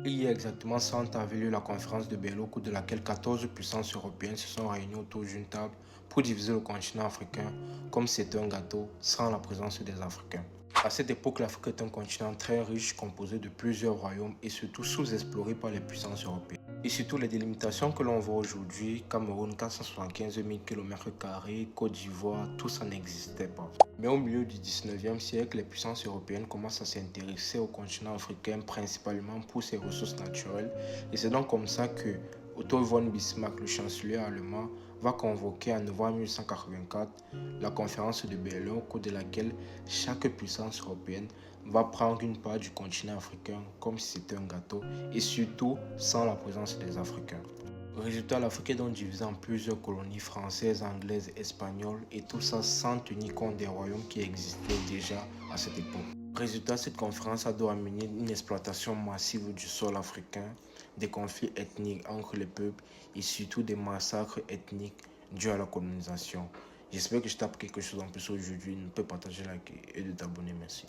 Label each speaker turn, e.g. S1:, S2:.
S1: Il y a exactement 100 ans avait lieu la conférence de Berlin, au cours de laquelle 14 puissances européennes se sont réunies autour d'une table pour diviser le continent africain comme c'était un gâteau sans la présence des Africains. À cette époque, l'Afrique est un continent très riche composé de plusieurs royaumes et surtout sous-exploré par les puissances européennes. Et surtout les délimitations que l'on voit aujourd'hui, Cameroun 475 000 km², Côte d'Ivoire, tout ça n'existait pas. Mais au milieu du 19e siècle, les puissances européennes commencent à s'intéresser au continent africain principalement pour ses ressources naturelles. Et c'est donc comme ça que Otto von Bismarck, le chancelier allemand, va convoquer en novembre 1884 la conférence de Berlin, au cours de laquelle chaque puissance européenne va prendre une part du continent africain comme si c'était un gâteau et surtout sans la présence des Africains. Résultat, l'Afrique est donc divisée en plusieurs colonies françaises, anglaises, espagnoles et tout ça sans tenir compte des royaumes qui existaient déjà à cette époque. Résultat, cette conférence a dû amener une exploitation massive du sol africain, des conflits ethniques entre les peuples et surtout des massacres ethniques dus à la colonisation. J'espère que je t'ai appris quelque chose en plus aujourd'hui. Ne peux partager, liker et de t'abonner. Merci.